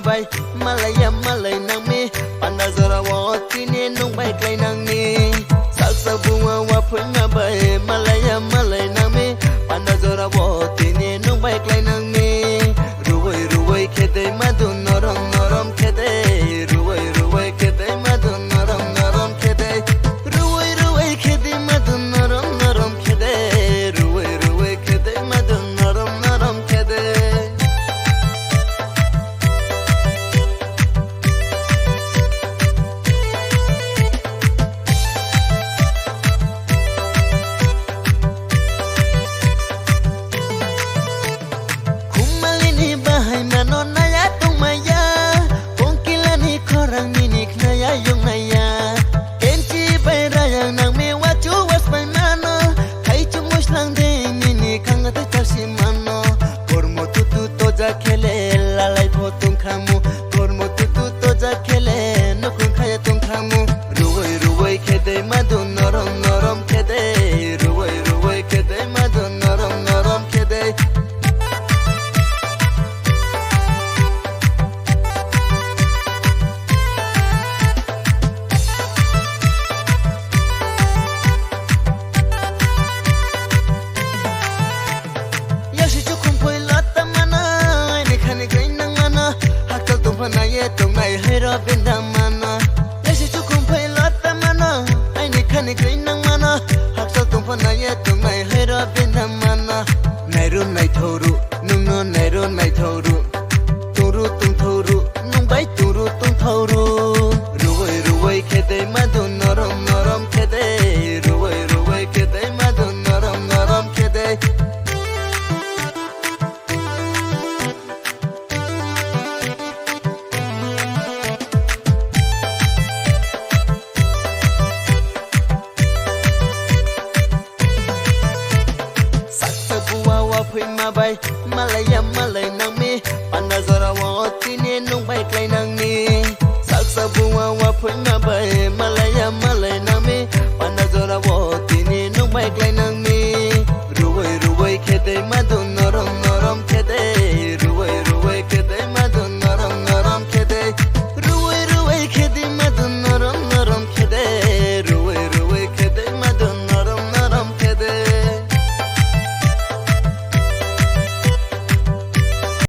bay malaya malay nang mi panazara wa tini nung bay klay nang mi salsa bunga wa phunga bay malaya malay nang mi panazara wa tini nung bay klay nang mi ruwai ruwai khede madun norom norom khede ruwai ruwai khede madun norom norom khede ruwai ruwai khede madun norom norom khede ruwai ruwai khede madun norom norom khede tông này hơi ra bên đam mana, để sẽ chúc cùng phải lót tâm mana, ai nấy khăn nấy cười nắng mana, học sao tông phần này tông này hơi ra bên đam mana, này run này thâu ru, nung non này run này thâu ru, tung thâu ru, nung bay tung thâu ru, ruwai ruwai khede madun norom norom khede, ruwai ruwai khede madun norom norom khede. Phim ma bay malaya